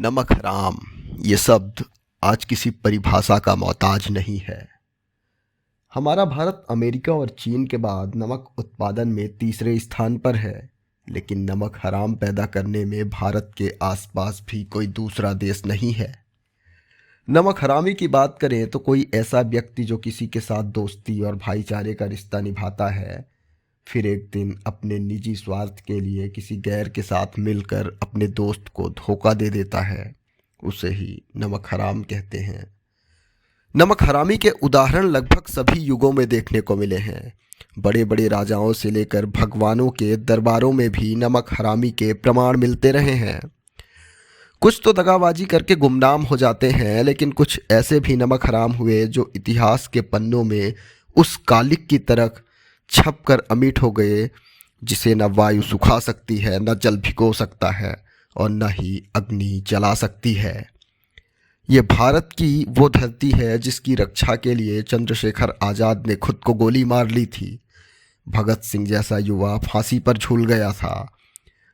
नमक हराम ये शब्द आज किसी परिभाषा का मोहताज नहीं है। हमारा भारत अमेरिका और चीन के बाद नमक उत्पादन में तीसरे स्थान पर है, लेकिन नमक हराम पैदा करने में भारत के आसपास भी कोई दूसरा देश नहीं है। नमक हरामी की बात करें तो कोई ऐसा व्यक्ति जो किसी के साथ दोस्ती और भाईचारे का रिश्ता निभाता है, फिर एक दिन अपने निजी स्वार्थ के लिए किसी गैर के साथ मिलकर अपने दोस्त को धोखा दे देता है, उसे ही नमक हराम कहते हैं। नमक हरामी के उदाहरण लगभग सभी युगों में देखने को मिले हैं। बड़े बड़े राजाओं से लेकर भगवानों के दरबारों में भी नमक हरामी के प्रमाण मिलते रहे हैं। कुछ तो दगाबाजी करके गुमनाम हो जाते हैं, लेकिन कुछ ऐसे भी नमक हराम हुए जो इतिहास के पन्नों में उस कालिक की तरह छप कर अमिट हो गए, जिसे न वायु सुखा सकती है, न जल भिगो सकता है और न ही अग्नि जला सकती है। ये भारत की वो धरती है जिसकी रक्षा के लिए चंद्रशेखर आज़ाद ने खुद को गोली मार ली थी। भगत सिंह जैसा युवा फांसी पर झूल गया था।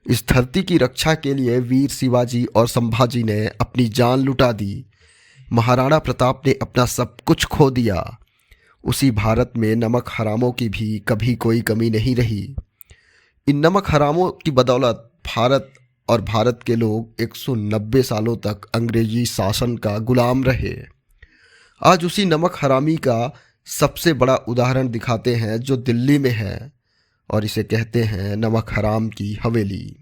इस धरती की रक्षा के लिए वीर शिवाजी और संभाजी ने अपनी जान लुटा दी। महाराणा प्रताप ने अपना सब कुछ खो दिया। उसी भारत में नमक हरामों की भी कभी कोई कमी नहीं रही। इन नमक हरामों की बदौलत भारत और भारत के लोग 190 सालों तक अंग्रेजी शासन का गुलाम रहे। आज उसी नमक हरामी का सबसे बड़ा उदाहरण दिखाते हैं जो दिल्ली में है, और इसे कहते हैं नमक हराम की हवेली।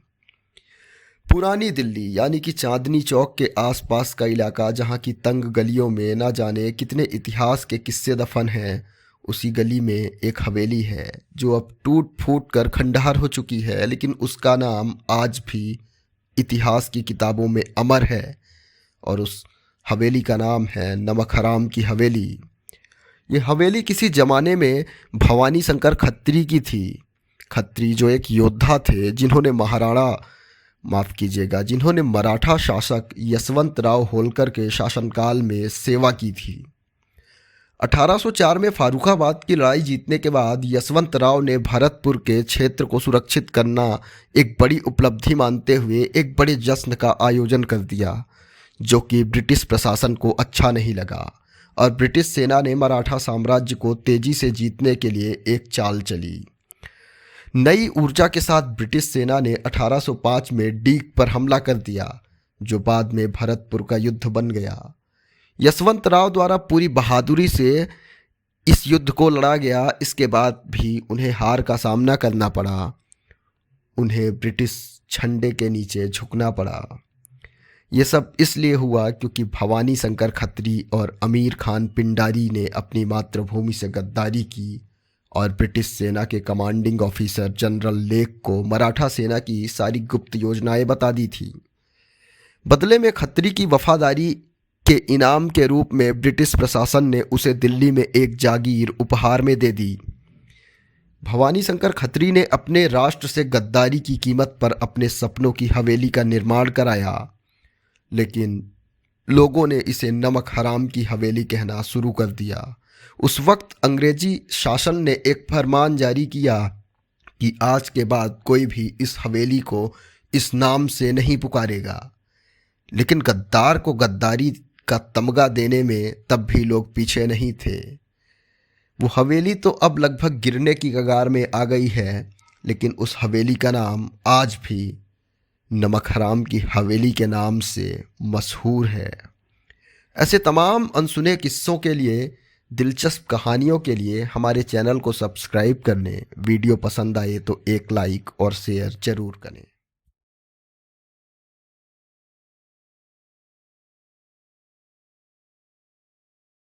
पुरानी दिल्ली यानी कि चांदनी चौक के आसपास का इलाका, जहाँ की तंग गलियों में ना जाने कितने इतिहास के किस्से दफन हैं, उसी गली में एक हवेली है जो अब टूट फूट कर खंडहर हो चुकी है, लेकिन उसका नाम आज भी इतिहास की किताबों में अमर है, और उस हवेली का नाम है नमक हराम की हवेली। ये हवेली किसी ज़माने में भवानी शंकर खत्री की थी। खत्री जो एक योद्धा थे जिन्होंने मराठा शासक यशवंतराव होलकर के शासनकाल में सेवा की थी। 1804 में फारुखाबाद की लड़ाई जीतने के बाद यशवंतराव ने भरतपुर के क्षेत्र को सुरक्षित करना एक बड़ी उपलब्धि मानते हुए एक बड़े जश्न का आयोजन कर दिया, जो कि ब्रिटिश प्रशासन को अच्छा नहीं लगा, और ब्रिटिश सेना ने मराठा साम्राज्य को तेजी से जीतने के लिए एक चाल चली। नई ऊर्जा के साथ ब्रिटिश सेना ने 1805 में डीग पर हमला कर दिया, जो बाद में भरतपुर का युद्ध बन गया। यशवंतराव द्वारा पूरी बहादुरी से इस युद्ध को लड़ा गया। इसके बाद भी उन्हें हार का सामना करना पड़ा। उन्हें ब्रिटिश झंडे के नीचे झुकना पड़ा। ये सब इसलिए हुआ क्योंकि भवानी शंकर खत्री और अमीर खान पिंडारी ने अपनी मातृभूमि से गद्दारी की और ब्रिटिश सेना के कमांडिंग ऑफिसर जनरल लेक को मराठा सेना की सारी गुप्त योजनाएं बता दी थी। बदले में खत्री की वफादारी के इनाम के रूप में ब्रिटिश प्रशासन ने उसे दिल्ली में एक जागीर उपहार में दे दी। भवानी शंकर खत्री ने अपने राष्ट्र से गद्दारी की कीमत पर अपने सपनों की हवेली का निर्माण कराया, लेकिन लोगों ने इसे नमक हराम की हवेली कहना शुरू कर दिया। उस वक्त अंग्रेजी शासन ने एक फरमान जारी किया कि आज के बाद कोई भी इस हवेली को इस नाम से नहीं पुकारेगा, लेकिन गद्दार को गद्दारी का तमगा देने में तब भी लोग पीछे नहीं थे। वो हवेली तो अब लगभग गिरने की कगार में आ गई है, लेकिन उस हवेली का नाम आज भी नमक हराम की हवेली के नाम से मशहूर है। ऐसे तमाम अनसुने किस्सों के लिए, दिलचस्प कहानियों के लिए हमारे चैनल को सब्सक्राइब करने, वीडियो पसंद आए तो एक लाइक और शेयर ज़रूर करें।